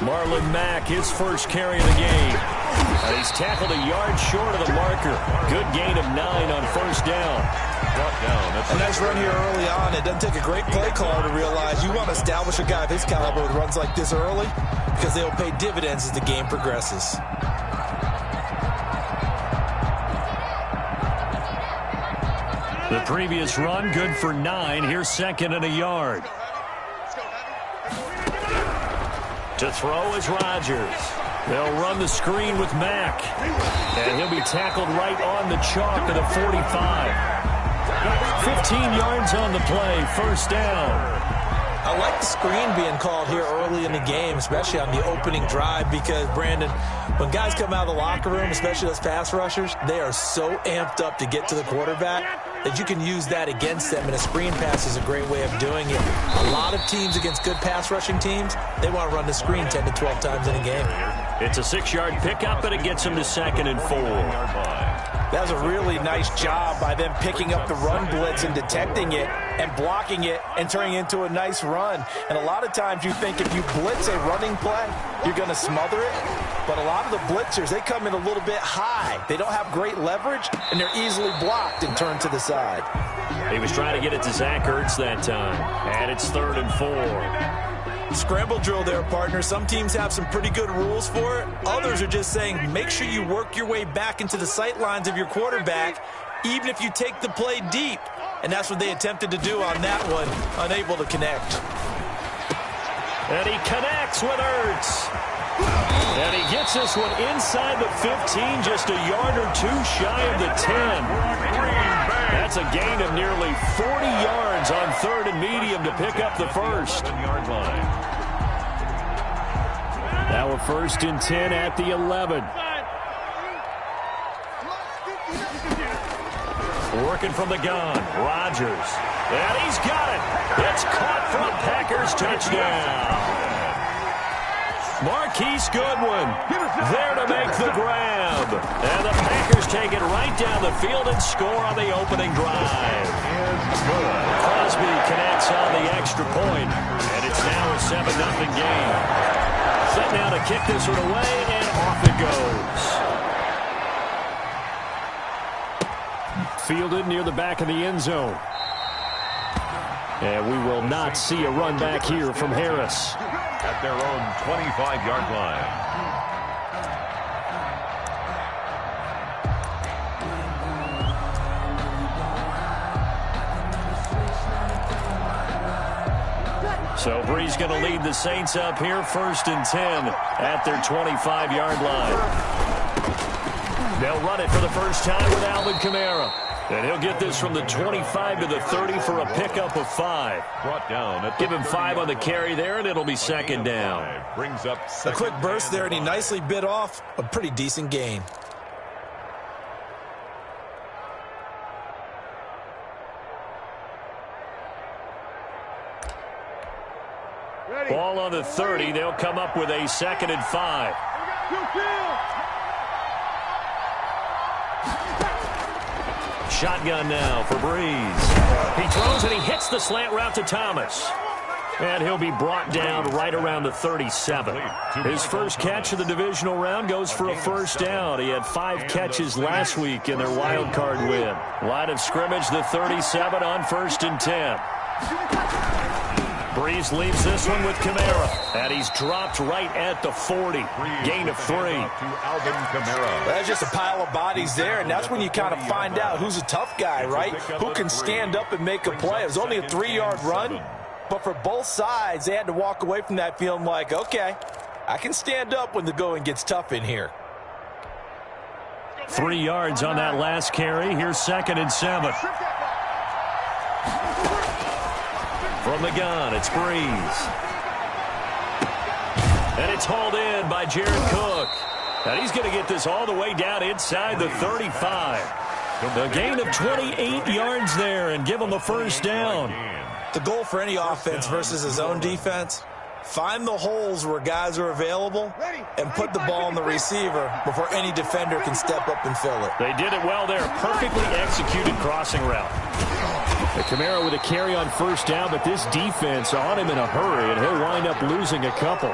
Marlon Mack, his first carry of the game. He's tackled a yard short of the marker. Good gain of 9 on first down. A nice run here early on. It doesn't take a great play caller to realize you want to establish a guy of his caliber with runs like this early because they'll pay dividends as the game progresses. The previous run, good for 9. Here's second and a yard. To throw is Rodgers. They'll run the screen with Mack. And he'll be tackled right on the chalk of the 45. 15 yards on the play, first down. I like the screen being called here early in the game, especially on the opening drive, because, Brandon, when guys come out of the locker room, especially those pass rushers, they are so amped up to get to the quarterback that you can use that against them, and a screen pass is a great way of doing it. A lot of teams against good pass rushing teams, they want to run the screen 10 to 12 times in a game. It's a 6-yard pickup, and it gets them to second and 4. That was a really nice job by them picking up the run blitz and detecting it and blocking it and turning it into a nice run. And a lot of times you think if you blitz a running play, you're going to smother it. But a lot of the blitzers, they come in a little bit high. They don't have great leverage, and they're easily blocked and turned to the side. He was trying to get it to Zach Ertz that time. And it's 3rd and 4. Scramble drill there, partner. Some teams have some pretty good rules for it. Others are just saying make sure you work your way back into the sight lines of your quarterback, even if you take the play deep. And that's what they attempted to do on that one, unable to connect. And he connects with Ertz. And he gets this one inside the 15, just a yard or two shy of the 10. That's a gain of nearly 40 yards on 3rd and medium to pick up the first. Now a 1st and 10 at the 11. Working from the gun, Rodgers. And he's got it. It's caught for a Packers touchdown. Marquise Goodwin there to make the grab. And the Packers take it right down the field and score on the opening drive. Crosby connects on the extra point, and it's now a 7-0 game. Set now to kick this one away, and off it goes. Fielded near the back of the end zone. And we will not see a run back here from Harris. At their own 25-yard line. So Bree's going to lead the Saints up here, 1st and 10 at their 25-yard line. They'll run it for the first time with Alvin Kamara. And he'll get this from the 25 to the 30 for a pickup of 5. Brought down. Give him 5 on the carry there, and it'll be second down. Brings up a quick burst there, and he nicely bit off a pretty decent gain. Ball on the 30. They'll come up with a 2nd and 5. Shotgun now for Breeze. He throws and he hits the slant route to Thomas. And he'll be brought down right around the 37. His first catch of the divisional round goes for a first down. He had 5 catches last week in their wild card win. Line of scrimmage, the 37 on 1st and 10. Breeze leaves this one with Kamara. And he's dropped right at the 40. Gain of 3. That's just a pile of bodies there, and that's when you kind of find out who's a tough guy, right? Who can stand up and make a play. It was only a 3-yard run, but for both sides, they had to walk away from that feeling like, okay, I can stand up when the going gets tough in here. 3 yards on that last carry. Here's 2nd and 7. From the gun, it's Breeze. And it's hauled in by Jared Cook. And he's going to get this all the way down inside the 35. A gain of 28 yards there and give him a first down. The goal for any offense versus his own defense, find the holes where guys are available and put the ball in the receiver before any defender can step up and fill it. They did it well there. Perfectly executed crossing route. Kamara with a carry on first down, but this defense on him in a hurry, and he'll wind up losing a couple.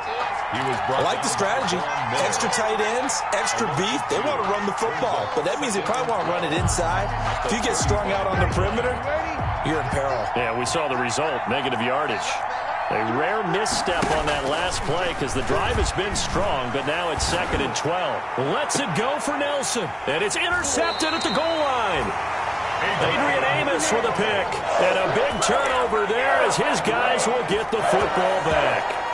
I like the strategy. Extra tight ends, extra beef. They want to run the football, but that means they probably want to run it inside. If you get strung out on the perimeter, you're in peril. Yeah, we saw the result, negative yardage. A rare misstep on that last play because the drive has been strong, but now it's 2nd and 12. Lets it go for Nelson, and it's intercepted at the goal line. Adrian Amos with a pick, and a big turnover there as his guys will get the football back.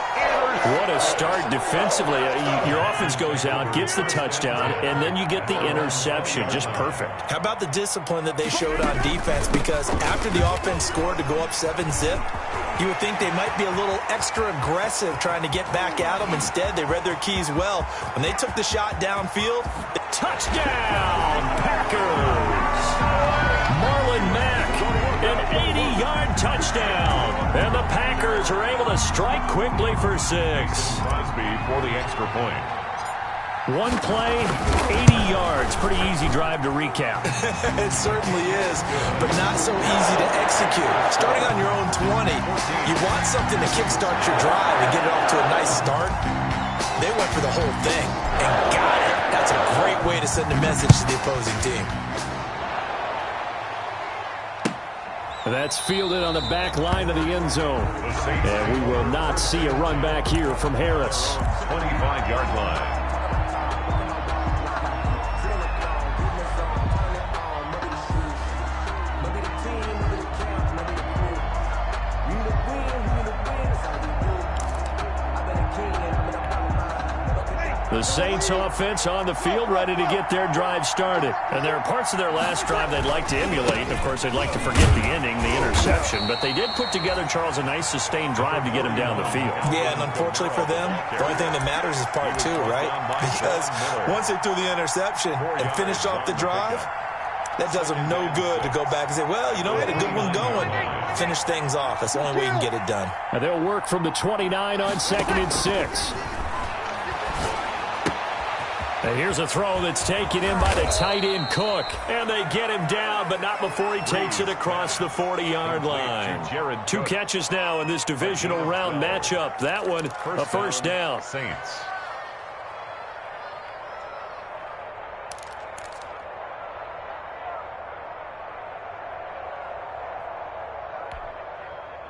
What a start defensively. Your offense goes out, gets the touchdown, and then you get the interception. Just perfect. How about the discipline that they showed on defense? Because after the offense scored to go up 7-zip, you would think they might be a little extra aggressive trying to get back at them. Instead, they read their keys well. When they took the shot downfield, touchdown, Packers! Marlon Mack, an 80-yard touchdown. And the Packers are able to strike quickly for 6. Crosby for the extra point. One play, 80 yards. Pretty easy drive to recap. It certainly is, but not so easy to execute. Starting on your own 20, you want something to kickstart your drive and get it off to a nice start. They went for the whole thing and got it. That's a great way to send a message to the opposing team. That's fielded on the back line of the end zone. And we will not see a run back here from Harris. 25-yard line. The Saints offense on the field, ready to get their drive started. And there are parts of their last drive they'd like to emulate. Of course, they'd like to forget the ending, the interception. But they did put together, Charles, a nice sustained drive to get him down the field. Yeah, and unfortunately for them, the only thing that matters is part 2, right? Because once they threw the interception and finished off the drive, that does them no good to go back and say, well, you know, we had a good one going. Finish things off. That's the only way you can get it done. And they'll work from the 29 on 2nd and 6. And here's a throw that's taken in by the tight end Cook. And they get him down, but not before he takes it across the 40-yard line. 2 catches now in this divisional round matchup. That one, a first down. Saints.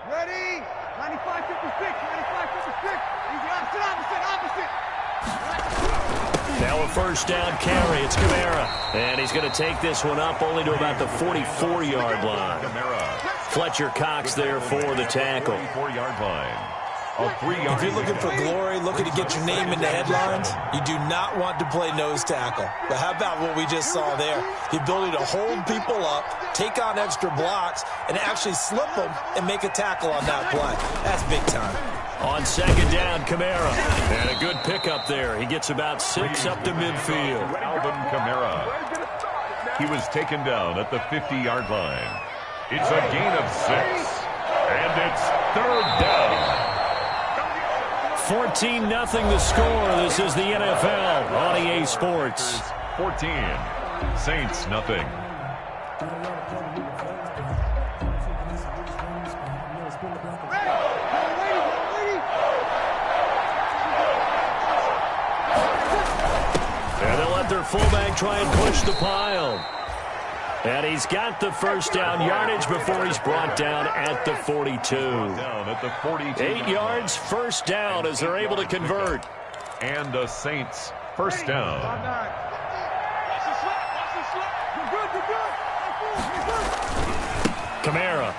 Ready? 95, 56, 95, 56. Easy, opposite. Now a first down carry. It's Kamara. And he's going to take this one up only to about the 44-yard line. Fletcher Cox there for the tackle. 44-yard line. If you're looking for glory, looking to get your name in the headlines, you do not want to play nose tackle. But how about what we just saw there? The ability to hold people up, take on extra blocks, and actually slip them and make a tackle on that play. That's big time. On 2nd down, Kamara. And a good pickup there. He gets about 6 up to midfield. Alvin Kamara. He was taken down at the 50-yard line. It's a gain of 6. And it's 3rd down. 14-0 the score. This is the NFL on EA Sports. 14. Saints, nothing. And they'll let their fullback try and push the pile. And he's got the first down yardage before he's brought down at the 42. Down at the 42. 8 yards, first down as they're able to convert. And the Saints first down. Kamara.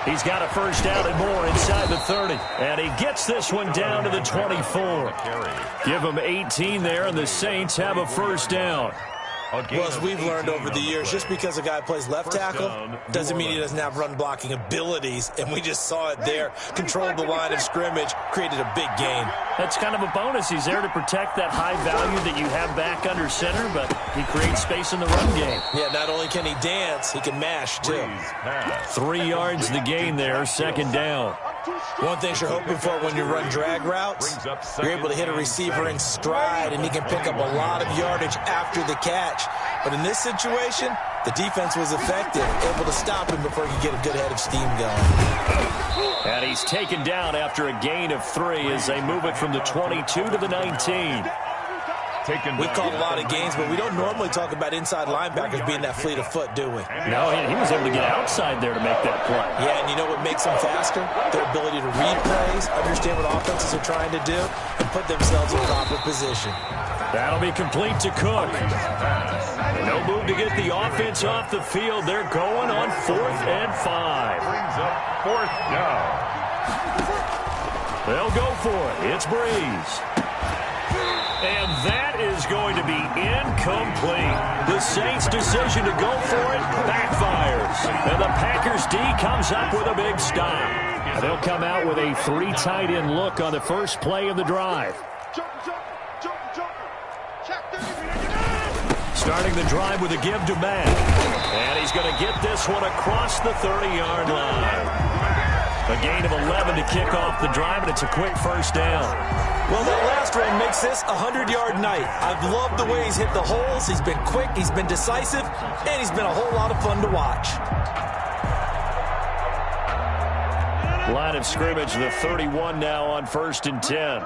He's got a first down and more inside the 30. And he gets this one down to the 24. Give him 18 there, and the Saints have a first down. Well, as we've learned over the years, just because a guy plays left tackle doesn't mean he doesn't have run-blocking abilities, and we just saw it there. Controlled the line of scrimmage, created a big gain. That's kind of a bonus. He's there to protect that high value that you have back under center, but he creates space in the run game. Yeah, not only can he dance, he can mash, too. 3 yards the gain there, 2nd down. One thing you're hoping for when you run drag routes, you're able to hit a receiver in stride, and he can pick up a lot of yardage after the catch. But in this situation, The defense was effective, able to stop him before he could get a good head of steam going. And he's taken down after a gain of 3 as they move it from the 22 to the 19. We've called a lot of games, but we don't normally talk about inside linebackers being that fleet of foot, do we? No, he was able to get outside there to make that play. Yeah, and you know what makes them faster? Their ability to read plays, understand what offenses are trying to do, and put themselves in proper position. That'll be complete to Cook. No move to get the offense off the field. They're going on 4th and 5. Brings up 4th down. They'll go for it. It's Breeze. And that is going to be incomplete. The Saints' decision to go for it backfires. And the Packers' D comes up with a big stop. They'll come out with a 3 tight end look on the first play of the drive. Starting the drive with a give to Matt. And he's going to get this one across the 30-yard line. A gain of 11 to kick off the drive, and it's a quick first down. Well, that last run makes this a 100-yard night. I've loved the way he's hit the holes. He's been quick, he's been decisive, and he's been a whole lot of fun to watch. Line of scrimmage, the 31 now on 1st and 10.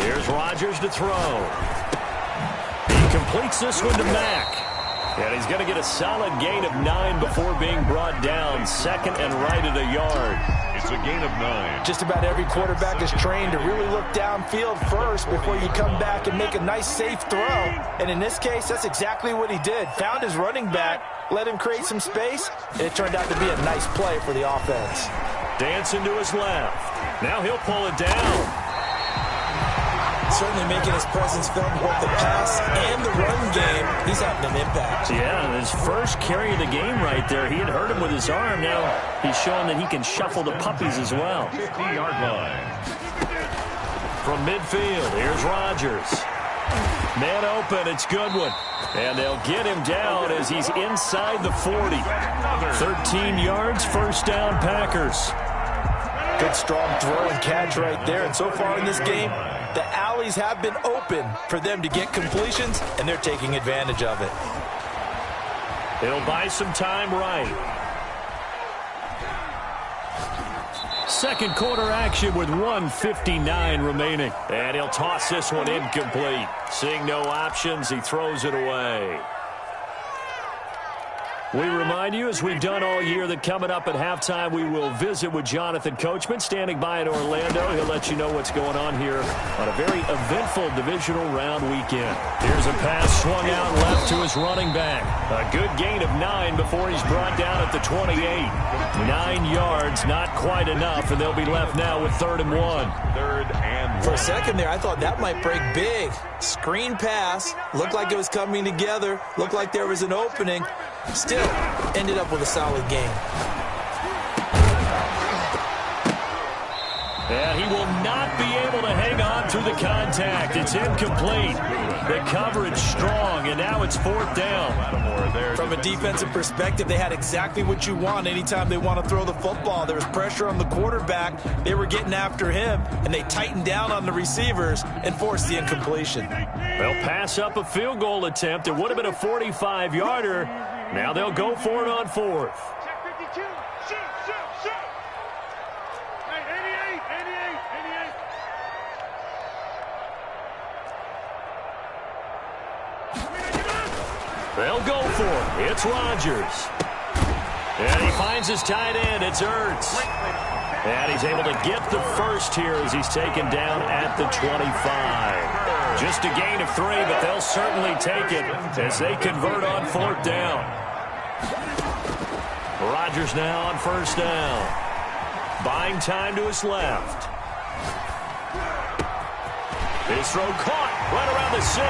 Here's Rodgers to throw. He completes this one to Mack. And he's going to get a solid gain of 9 before being brought down. 2nd and right at a yard. It's a gain of 9. Just about every quarterback is trained to really look downfield first before you come back and make a nice, safe throw. And in this case, that's exactly what he did. Found his running back, let him create some space, and it turned out to be a nice play for the offense. Dancing to his left. Now he'll pull it down. Certainly making his presence felt in both the pass and the run game. He's having an impact. Yeah, his first carry of the game right there. He had hurt him with his arm. Now he's showing that he can shuffle the puppies as well. 50-yard line. From midfield, here's Rodgers. Man open, it's Goodwin. And they'll get him down as he's inside the 40. 13 yards, first down, Packers. Good strong throw and catch right there. And so far in this game, the alleys have been open for them to get completions, and they're taking advantage of it. He'll buy some time right. Second quarter action with 1:59 remaining. And he'll toss this one incomplete. Seeing no options, he throws it away. We remind you, as we've done all year, that coming up at halftime, we will visit with Jonathan Coachman, standing by in Orlando. He'll let you know what's going on here on a very eventful divisional round weekend. Here's a pass swung out left to his running back. A good gain of 9 before he's brought down at the 28. 9 yards, not quite enough, and they'll be left now with 3rd and 1. 3rd and 1. For a second there, I thought that might break big. Screen pass, looked like it was coming together, looked like there was an opening. Still, ended up with a solid game. And he will not be able to hang on through the contact. It's incomplete. The coverage strong, and now it's 4th down. From a defensive perspective, they had exactly what you want anytime they want to throw the football. There was pressure on the quarterback. They were getting after him, and they tightened down on the receivers and forced the incompletion. They'll pass up a field goal attempt. It would have been a 45-yarder. Now they'll go for it on 4th. Check 52. Shoot, shoot, shoot. Hey, 88, 88, 88. They'll go for it. It's Rodgers. And he finds his tight end. It's Ertz. And he's able to get the first here as he's taken down at the 25. Just a gain of 3, but they'll certainly take it as they convert on 4th down. Rodgers now on 1st down. Buying time to his left. His throw caught right around the 6.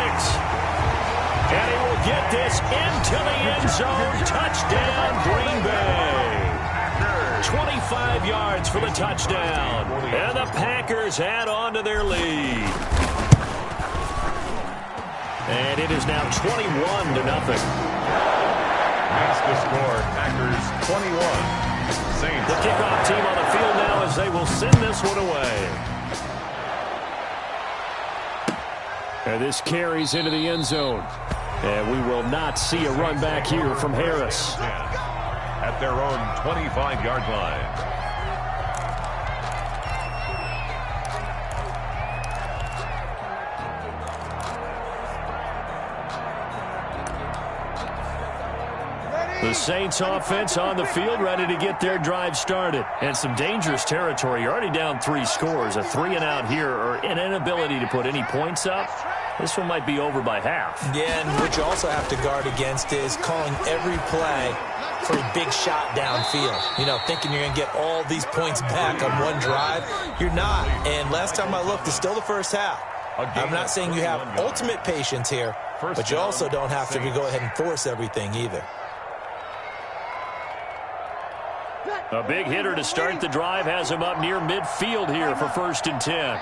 And he will get this into the end zone. Touchdown, Green Bay. 25 yards for the touchdown. And the Packers add on to their lead. And it is now 21-0. Makes the score. Packers 21. Saints. The kickoff team on the field now as they will send this one away. And this carries into the end zone. And we will not see a run back here from Harris. At their own 25-yard line. The Saints offense on the field, ready to get their drive started. And some dangerous territory. You're already down 3 scores. A 3-and-out here, or an inability to put any points up. This one might be over by half. Yeah, and what you also have to guard against is calling every play for a big shot downfield. You know, thinking you're going to get all these points back on one drive. You're not. And last time I looked, it's still the first half. I'm not saying you have ultimate patience here, but you also don't have to go ahead and force everything either. A big hitter to start the drive has him up near midfield here for 1st and 10.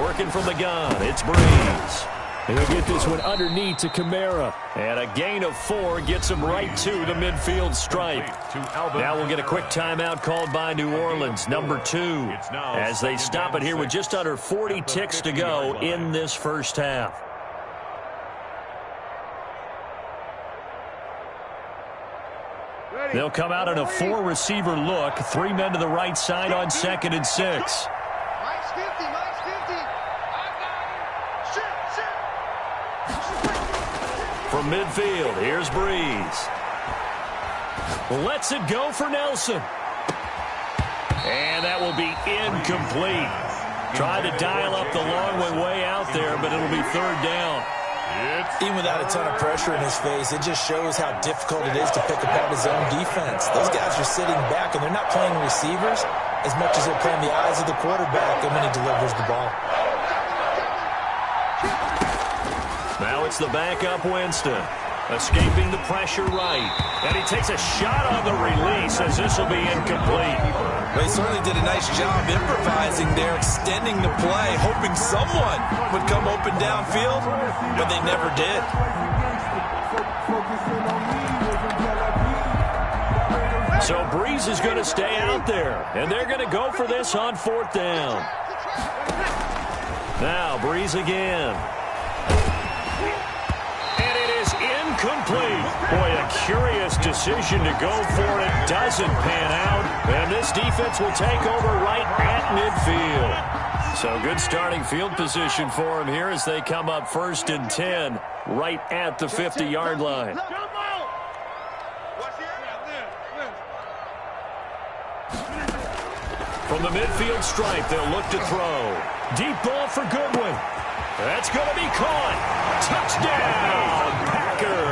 Working from the gun, it's Breeze. He'll get this one underneath to Kamara. And a gain of 4 gets him right to the midfield stripe. Now we'll get a quick timeout called by New Orleans, number 2, as they stop it here with just under 40 ticks to go in this first half. They'll come out in a 4-receiver look. 3 men to the right side on 2nd and 6. Mike's 50, Mike's 50. I got it. Shoot. From midfield, here's Breeze. Lets it go for Nelson. And that will be incomplete. Tried to dial up the long way out there, but it'll be 3rd down. Even without a ton of pressure in his face, it just shows how difficult it is to pick apart his own defense. Those guys are sitting back, and they're not playing receivers as much as they're playing the eyes of the quarterback when he delivers the ball. Now it's the backup Winston. Escaping the pressure right. And he takes a shot on the release as this will be incomplete. They certainly did a nice job improvising there, extending the play, hoping someone would come open downfield, but they never did. So Breeze is going to stay out there, and they're going to go for this on 4th down. Now Breeze again. Complete. Boy, a curious decision to go for it. Doesn't pan out. And this defense will take over right at midfield. So good starting field position for him here as they come up 1st and 10 right at the 50-yard line. From the midfield stripe, they'll look to throw. Deep ball for Goodwin. That's going to be caught. Touchdown, Packers.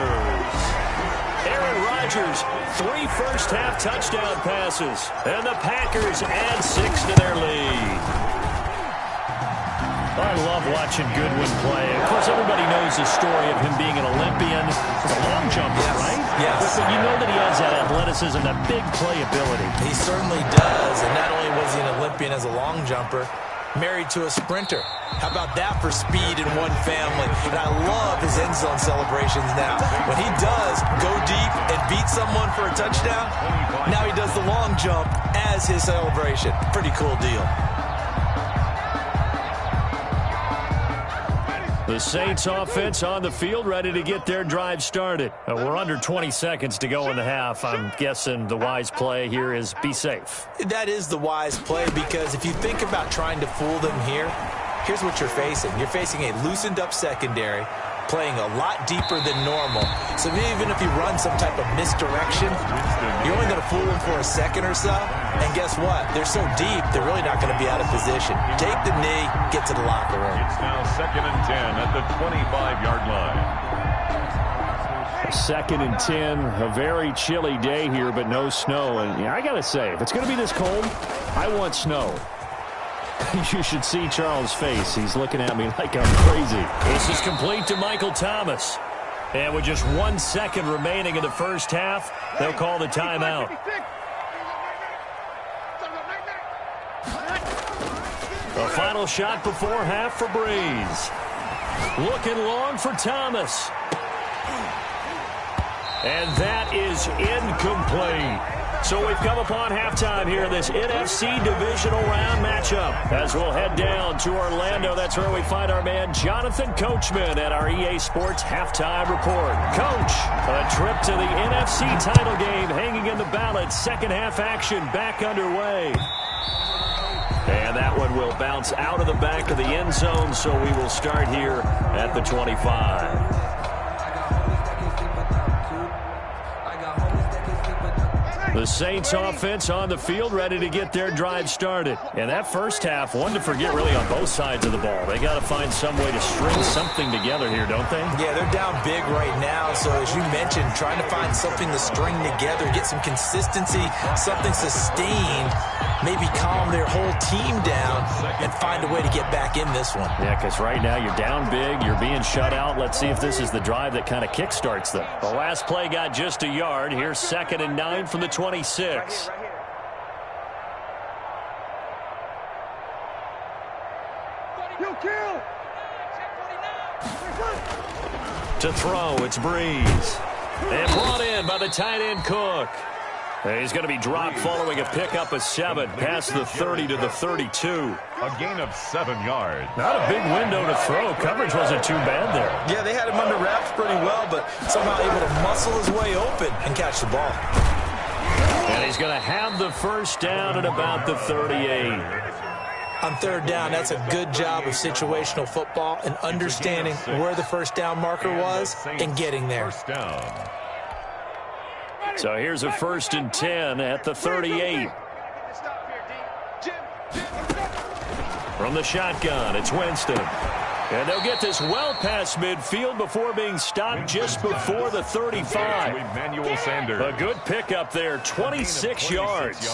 Aaron Rodgers, 3 first-half touchdown passes. And the Packers add 6 to their lead. I love watching Goodwin play. Of course, everybody knows the story of him being an Olympian. He's a long jumper, right? Yes. But you know that he has that athleticism, that big playability. He certainly does. And not only was he an Olympian as a long jumper, married to a sprinter. How about that for speed in one family? And I love his end zone celebrations now. When he does go deep and beat someone for a touchdown, now he does the long jump as his celebration. Pretty cool deal. The Saints offense on the field, ready to get their drive started. We're under 20 seconds to go in the half. I'm guessing the wise play here is be safe. That is the wise play, because if you think about trying to fool them here, here's what you're facing. You're facing a loosened up secondary, playing a lot deeper than normal. So even if you run some type of misdirection, you're only going to fool them for a second or so. And guess what? They're so deep, they're really not going to be out of position. Take the knee, get to the locker room. It's now 2nd and 10 at the 25-yard line. 2nd and 10, a very chilly day here, but no snow. And yeah, I got to say, if it's going to be this cold, I want snow. You should see Charles' face. He's looking at me like I'm crazy. This is complete to Michael Thomas. And with just 1 second remaining in the first half, they'll call the timeout. A final shot before half for Breeze. Looking long for Thomas. And that is incomplete. So we've come upon halftime here in this NFC divisional round matchup. As we'll head down to Orlando, that's where we find our man Jonathan Coachman at our EA Sports halftime report. Coach, a trip to the NFC title game hanging in the balance. Second half action back underway. And that one will bounce out of the back of the end zone, so we will start here at the 25. The Saints offense on the field, ready to get their drive started. And that first half, one to forget really on both sides of the ball. They got to find some way to string something together here, don't they? Yeah, they're down big right now. So as you mentioned, trying to find something to string together, get some consistency, something sustained, maybe calm their whole team down and find a way to get back in this one. Yeah, because right now you're down big, you're being shut out. Let's see if this is the drive that kind of kickstarts them. The last play got just a yard. Here's 2nd and 9 from the 26. To throw, it's Breeze. And brought in by the tight end Cook. And he's going to be dropped following a pickup of 7 past the 30 to the 32. A gain of 7 yards. Not a big window to throw. Coverage wasn't too bad there. Yeah, they had him under wraps pretty well, but somehow able to muscle his way open and catch the ball. And he's going to have the first down at about the 38. On 3rd down, that's a good job of situational football and understanding where the first down marker was and getting there. So here's a 1st and 10 at the 38. From the shotgun, it's Winston. And they'll get this well past midfield before being stopped just before the 35. Emmanuel Sanders. A good pickup there, 26 yards.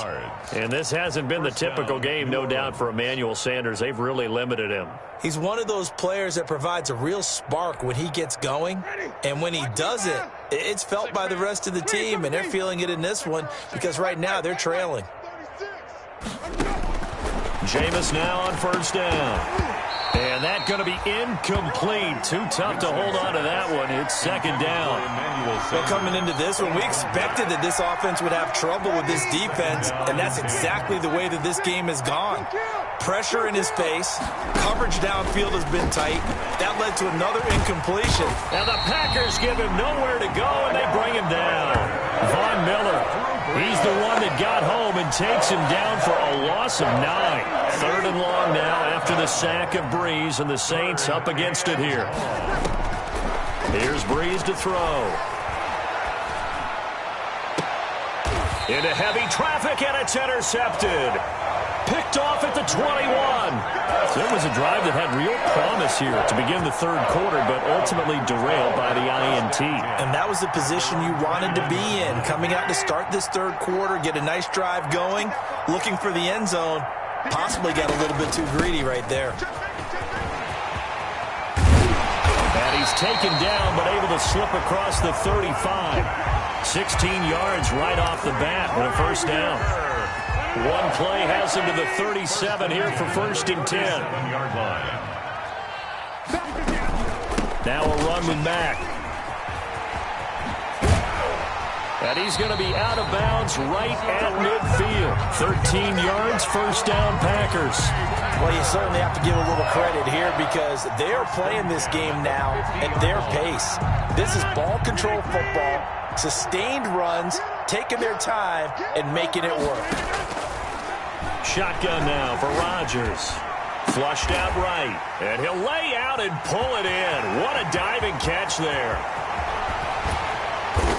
And this hasn't been the typical game, no doubt, for Emmanuel Sanders. They've really limited him. He's one of those players that provides a real spark when he gets going. And when he does it, it's felt by the rest of the team, and they're feeling it in this one because right now they're trailing. Jameis now on 1st down. And that's going to be incomplete. Too tough to hold on to that one. It's 2nd down. Well, coming into this one, we expected that this offense would have trouble with this defense, and that's exactly the way that this game has gone. Pressure in his face. Coverage downfield has been tight. That led to another incompletion. And the Packers give him nowhere to go, and they bring him down. Von Miller, he's the one that got home and takes him down for a loss of 9. 3rd and long now after the sack of Breeze, and the Saints up against it here. Here's Breeze to throw. Into heavy traffic, and it's intercepted. Picked off at the 21. So it was a drive that had real promise here to begin the 3rd quarter, but ultimately derailed by the INT. And that was the position you wanted to be in. Coming out to start this 3rd quarter, get a nice drive going, looking for the end zone. Possibly got a little bit too greedy right there. And he's taken down, but able to slip across the 35. 16 yards right off the bat with a 1st down. One play has him to the 37 here for 1st and 10. Now a run with Mack. And he's going to be out of bounds right at midfield. 13 yards, 1st down Packers. Well, you certainly have to give a little credit here because they are playing this game now at their pace. This is ball control football, sustained runs, taking their time, and making it work. Shotgun now for Rodgers. Flushed out right. And he'll lay out and pull it in. What a diving catch there.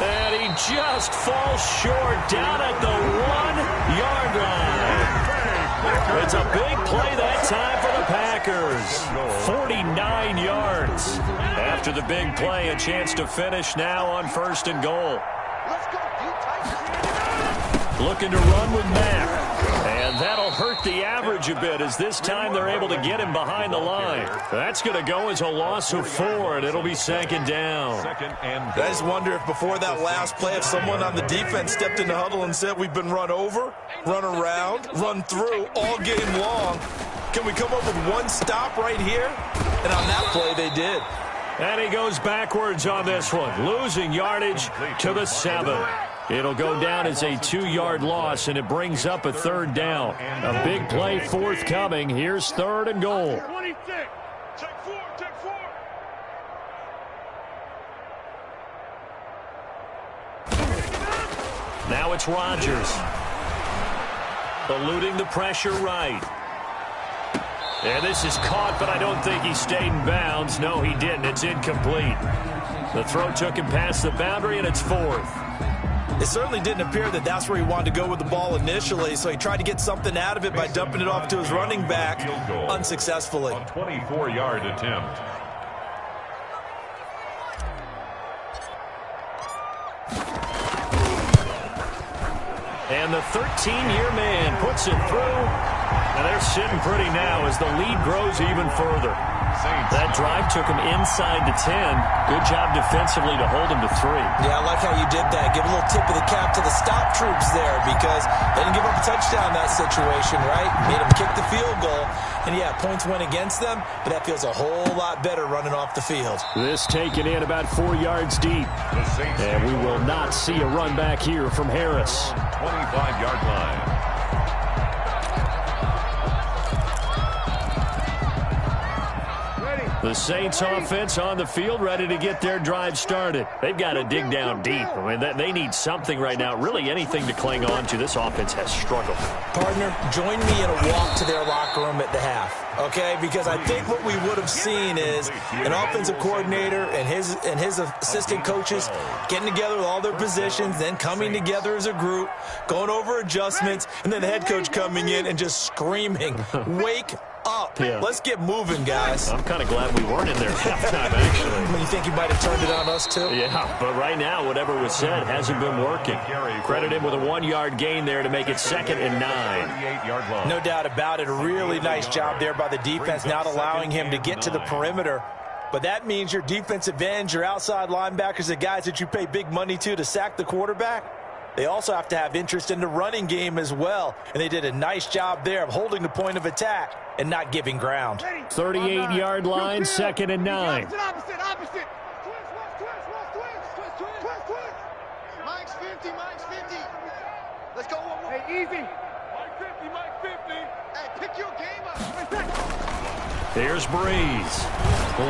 And he just falls short down at the 1-yard line. It's a big play that time for the Packers. 49 yards. After the big play, a chance to finish now on 1st and goal. Looking to run with Mack. And that'll hurt the average a bit as this time they're able to get him behind the line. That's going to go as a loss of 4, and it'll be 2nd down. I just wonder if before that last play, if someone on the defense stepped in the huddle and said, we've been run over, run around, run through all game long. Can we come up with one stop right here? And on that play, they did. And he goes backwards on this one, losing yardage to the 7. It'll go down as a 2-yard loss, and it brings up a third down. A big play forthcoming. Here's 3rd and goal. 26. Take 4. Now it's Rodgers. Eluding the pressure right. And this is caught, but I don't think he stayed in bounds. No, he didn't. It's incomplete. The throw took him past the boundary, and it's 4th. It certainly didn't appear that that's where he wanted to go with the ball initially, so he tried to get something out of it by dumping it off to his running back unsuccessfully. A 24-yard attempt. And the 13-year man puts it through. And they're sitting pretty now as the lead grows even further. That drive took him inside the 10. Good job defensively to hold him to 3. Yeah, I like how you did that. Give a little tip of the cap to the stop troops there because they didn't give up a touchdown in that situation, right? Made them kick the field goal. And, yeah, points went against them, but that feels a whole lot better running off the field. This taken in about 4 yards deep. And we will not see a run back here from Harris. 25-yard line. The Saints offense on the field ready to get their drive started. They've got to dig down deep. I mean, they need something right now, really anything to cling on to. This offense has struggled. Partner, join me in a walk to their locker room at the half, okay? Because I think what we would have seen is an offensive coordinator and his assistant coaches getting together with all their positions, then coming together as a group, going over adjustments, and then the head coach coming in and just screaming, wake up. Yeah. Let's get moving, guys. I'm kind of glad we weren't in there at halftime, actually. You think you might have turned it on us, too? Yeah, but right now, whatever was said hasn't been working. Credit him with a 1-yard gain there to make it 2nd and 9. No doubt about it. A really nice job there by the defense, not allowing him to get to the perimeter. But that means your defensive ends, your outside linebackers, the guys that you pay big money to sack the quarterback, they also have to have interest in the running game as well. And they did a nice job there of holding the point of attack and not giving ground. 38-yard line, 2nd and 9. Opposite. Mike's 50. Let's go. Hey, easy. Mike 50. Hey, pick your game up. Here's Breeze.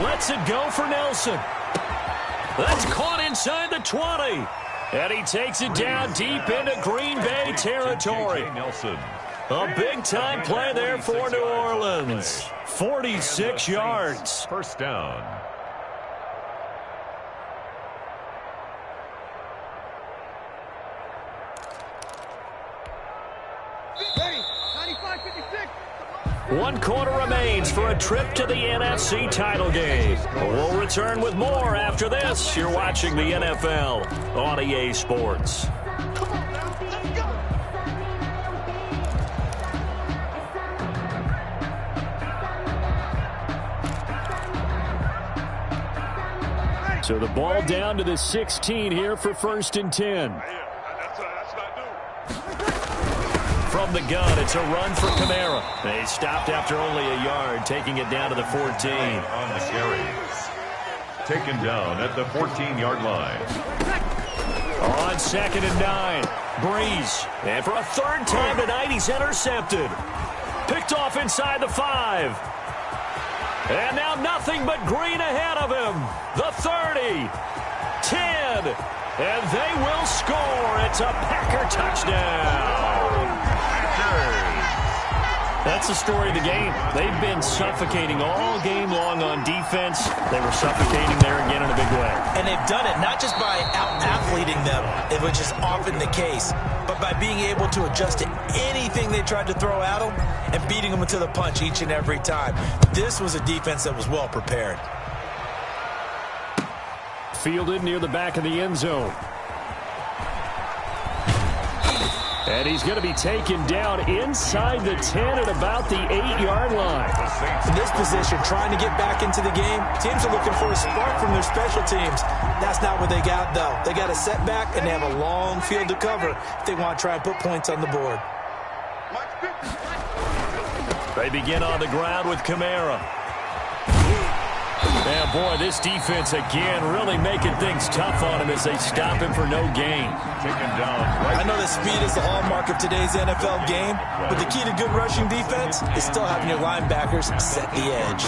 Lets it go for Nelson. That's caught inside the 20. And he takes it down deep into Green Bay territory. A big-time play there for New Orleans. 46 yards. First down. Ready. 95-56. 1 quarter remains for a trip to the NFC title game. We'll return with more after this. You're watching the NFL on EA Sports. Come on now. Let's go. So the ball down to the 16 here for 1st and 10. From the gun, it's a run for Kamara. They stopped after only a yard, taking it down to the 14. On the carry. Taken down at the 14-yard line. On 2nd and 9, Breeze. And for a 3rd time tonight, he's intercepted. Picked off inside the 5. And now nothing but green ahead of him. The 30, 10, and they will score. It's a Packer touchdown. That's the story of the game. They've been suffocating all game long on defense. They were suffocating there again in a big way. And they've done it not just by out-athleting them, which is often the case, but by being able to adjust to anything they tried to throw at them and beating them to the punch each and every time. This was a defense that was well prepared. Fielded near the back of the end zone. And he's going to be taken down inside the 10 at about the 8-yard line. In this position, trying to get back into the game, teams are looking for a spark from their special teams. That's not what they got, though. They got a setback, and they have a long field to cover if they want to try and put points on the board. They begin on the ground with Kamara. Yeah, boy, this defense again really making things tough on him as they stop him for no gain. I know that speed is the hallmark of today's NFL game, but the key to good rushing defense is still having your linebackers set the edge.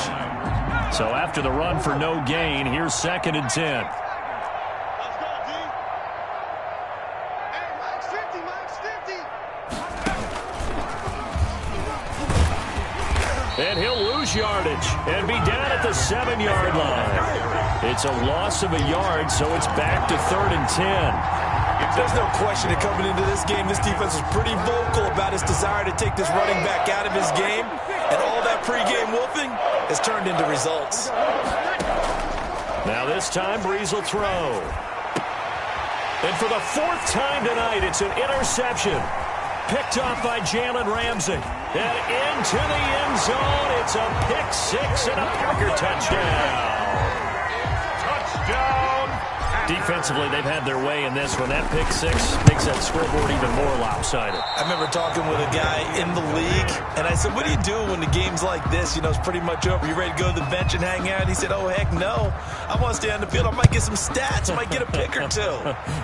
So after the run for no gain, here's 2nd and 10. And he'll lose yardage and be down at the 7-yard line. It's a loss of a yard, so it's back to 3rd and 10. There's no question that coming into this game, this defense was pretty vocal about its desire to take this running back out of his game, and all that pregame wolfing has turned into results. Now this time, Breeze will throw. And for the 4th time tonight, it's an interception. Picked off by Jalen Ramsey. And into the end zone. It's a pick 6 and a Packer touchdown. Touchdown. Defensively, they've had their way in this one. That pick 6 makes that scoreboard even more lopsided. I remember talking with a guy in the league, and I said, what do you do when the game's like this? You know, it's pretty much over. You ready to go to the bench and hang out? He said, oh, heck no. I want to stay on the field. I might get some stats. I might get a pick or two.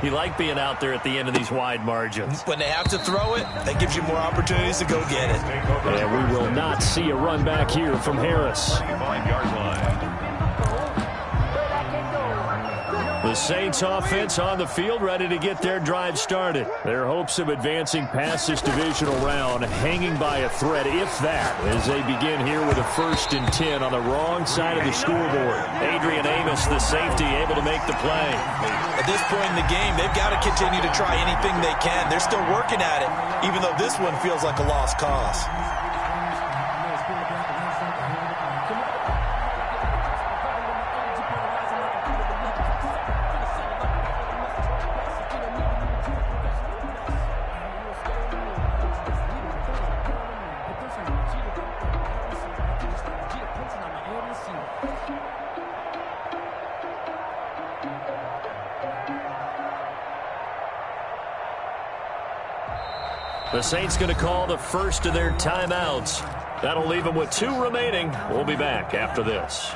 You like being out there at the end of these wide margins. When they have to throw it, that gives you more opportunities to go get it. And we will not see a run back here from Harris. 5-yard line. The Saints offense on the field, ready to get their drive started. Their hopes of advancing past this divisional round hanging by a thread, if that, as they begin here with a 1st and 10 on the wrong side of the scoreboard. Adrian Amos, the safety, able to make the play. At this point in the game, they've got to continue to try anything they can. They're still working at it, even though this one feels like a lost cause. The Saints going to call the first of their timeouts. That'll leave them with 2 remaining. We'll be back after this.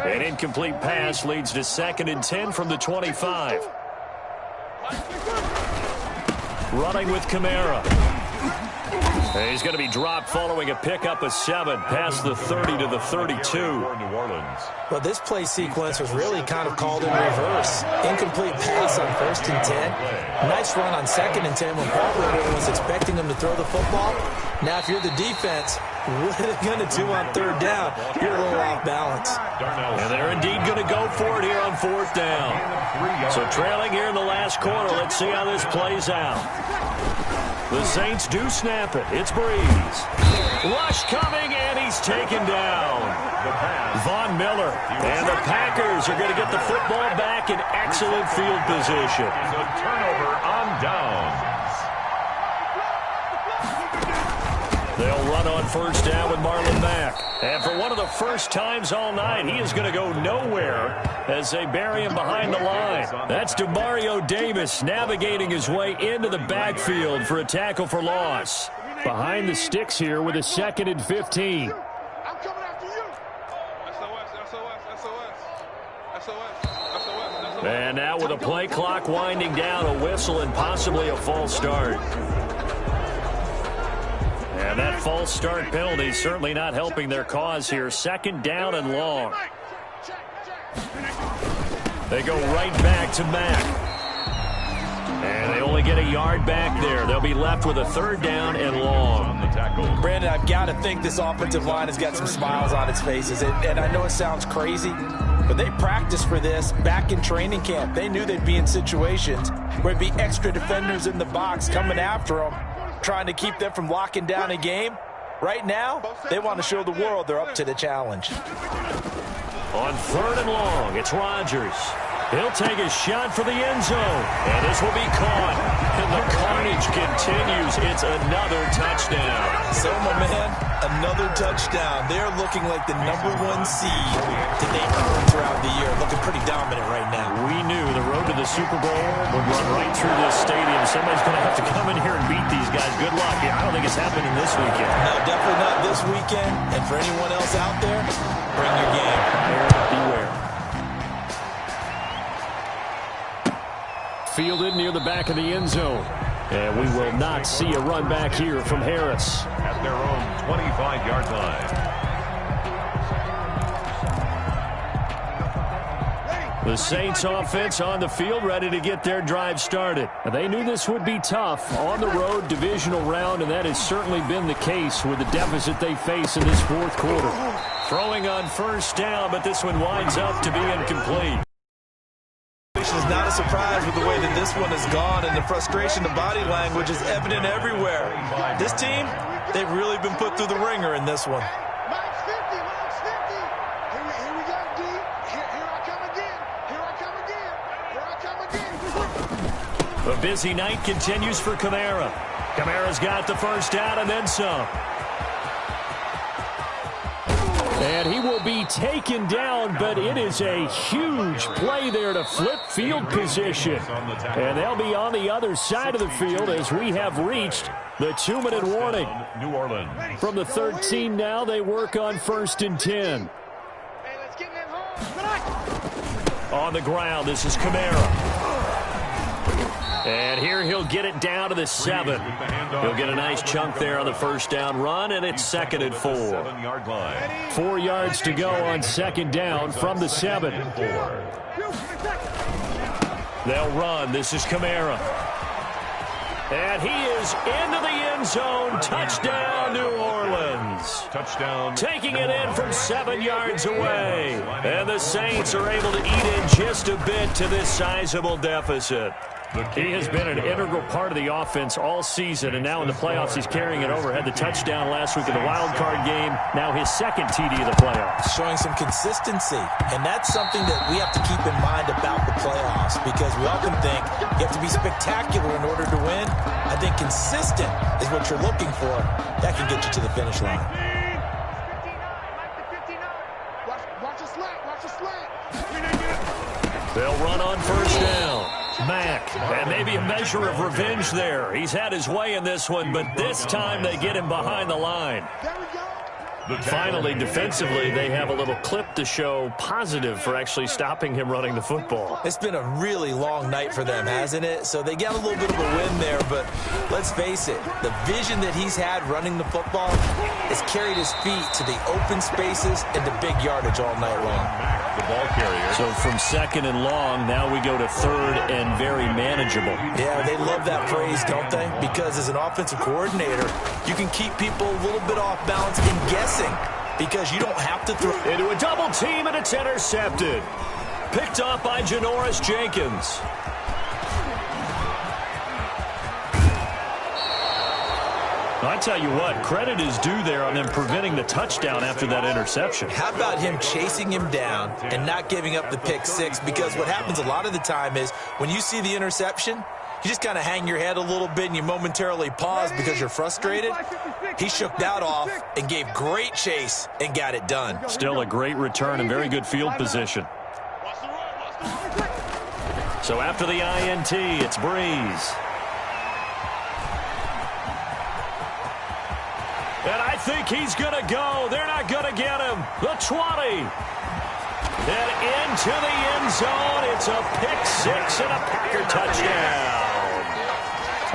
An incomplete pass leads to 2nd and 10 from the 25. Running with Kamara. And he's going to be dropped following a pickup of 7 past the 30 to the 32. Well, this play sequence was really kind of called in reverse. Incomplete pass on 1st and 10. Nice run on 2nd and 10 when probably everyone was expecting him to throw the football. Now, if you're the defense, what are they going to do on 3rd down? You're a little off balance. And they're indeed going to go for it here on 4th down. So trailing here in the last quarter, let's see how this plays out. The Saints do snap it. It's Breeze. Rush coming, and he's taken down. Von Miller. And the Packers are going to get the football back in excellent field position. It's a turnover on downs. They'll run on 1st down with Marlon Mack. And for one of the first times all night, he is going to go nowhere as they bury him behind the line. That's Demario Davis navigating his way into the backfield for a tackle for loss. Behind the sticks here with a 2nd and 15. I'm coming after you. SOS. And now with a play clock winding down, a whistle and possibly a false start. And that false start penalty is certainly not helping their cause here. 2nd down and long. They go right back to Mack. And they only get a yard back there. They'll be left with a 3rd down and long. Brandon, I've got to think this offensive line has got some smiles on its faces. And I know it sounds crazy, but they practiced for this back in training camp. They knew they'd be in situations where it'd be extra defenders in the box coming after them, trying to keep them from locking down a game. Right now, they want to show the world they're up to the challenge. On 3rd and long, it's Rodgers. He'll take a shot for the end zone. And this will be caught. And the carnage continues. It's another touchdown. So, my man, another touchdown. They're looking like the #1 seed that they earned throughout the year. Looking pretty dominant right now. We knew the road to the Super Bowl would run right through this stadium. Somebody's going to have to come in here and beat these guys. Good luck. I don't think it's happening this weekend. No, definitely not this weekend. And for anyone else out there, bring your game. Buyer beware. Fielded near the back of the end zone. And we will not see a run back here from Harris. At their own 25-yard line. The Saints offense on the field, ready to get their drive started. They knew this would be tough on the road, divisional round, and that has certainly been the case with the deficit they face in this fourth quarter. Throwing on first down, but this one winds up to be incomplete. It's not a surprise with the way that this one has gone, and the frustration, the body language is evident everywhere. This team, they've really been put through the ringer in this one. Mike's 50, Mike's 50. Here we go, D. Here I come again. Here I come again. Here I come again. A busy night continues for Kamara. Kamara's got the first down and then some. And he will be taken down, but it is a huge play there to flip field position. And they'll be on the other side of the field as we have reached the 2-minute warning. New Orleans. From the 13 now, they work on 1st and 10. Hey, let's get that home. On the ground, this is Kamara. And here he'll get it down to the 7. He'll get a nice chunk there on the first down run, and it's 2nd and 4. 7-yard line. 4 yards to go on 2nd down from the 7. They'll run. This is Kamara. And he is into the end zone. Touchdown, New Orleans. Touchdown. Taking it in from 7 yards away. And the Saints are able to eat in just a bit to this sizable deficit. He has been an integral part of the offense all season, and now in the playoffs he's carrying it over. Had the touchdown last week in the wild card game, now his 2nd TD of the playoffs. Showing some consistency, and that's something that we have to keep in mind about the playoffs, because we often think you have to be spectacular in order to win. I think consistent is what you're looking for. That can get you to the finish line. Watch the slant, watch the slant. They'll run on first down. Mack, and maybe a measure of revenge there. He's had his way in this one, but this time they get him behind the line. There we go. Finally, defensively, they have a little clip to show positive for actually stopping him running the football. It's been a really long night for them, hasn't it? So they got a little bit of a win there, but let's face it, the vision that he's had running the football has carried his feet to the open spaces and the big yardage all night long. The ball carrier. So from 2nd and long, now we go to 3rd and very manageable. Yeah, they love that phrase, don't they? Because as an offensive coordinator, you can keep people a little bit off balance and guessing because you don't have to throw. Into a double team, and it's intercepted. Picked off by Janoris Jenkins. I tell you what, credit is due there on them preventing the touchdown after that interception. How about him chasing him down and not giving up the pick 6? Because what happens a lot of the time is when you see the interception, you just kind of hang your head a little bit and you momentarily pause because you're frustrated. He shook that off and gave great chase and got it done. Still a great return and very good field position. So after the INT, it's Breeze. And I think he's going to go. They're not going to get him. The 20. And into the end zone. It's a pick 6 and a Packer touchdown.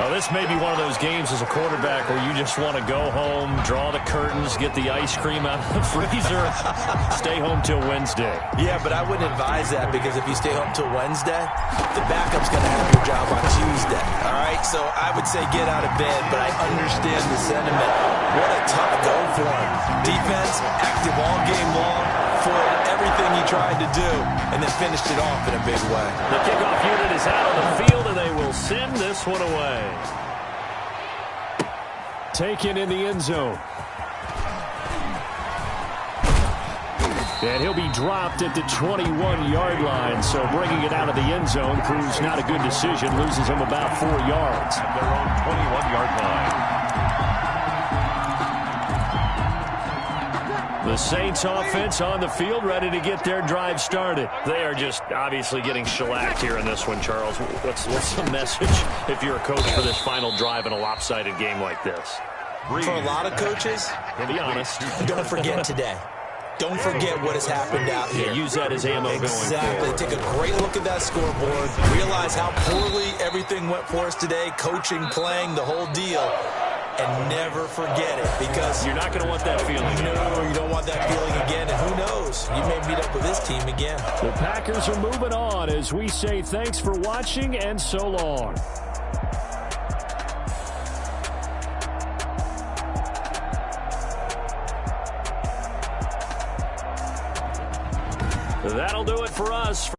Oh, this may be one of those games as a quarterback where you just want to go home, draw the curtains, get the ice cream out of the freezer, stay home till Wednesday. Yeah, but I wouldn't advise that because if you stay home till Wednesday, the backup's going to have your job on Tuesday. All right, so I would say get out of bed, but I understand the sentiment. What a tough go for him. Defense, active all game long, for everything he tried to do, and then finished it off in a big way. The kickoff unit is out on the field, and they will send this one away. Taken in the end zone. And he'll be dropped at the 21-yard line. So bringing it out of the end zone proves not a good decision. Loses him about 4 yards. At their own 21-yard line. The Saints offense on the field, ready to get their drive started. They are just obviously getting shellacked here in this one, Charles. What's the message if you're a coach for this final drive in a lopsided game like this? For a lot of coaches, to be honest, don't forget today. Don't forget what has happened out here. Yeah, use that as ammo going forward. Exactly. Take a great look at that scoreboard. Realize how poorly everything went for us today. Coaching, playing, the whole deal. And never forget it, because you're not going to want that feeling. No, you don't want that feeling again. And who knows? You may meet up with this team again. The Packers are moving on as we say thanks for watching and so long. That'll do it for us.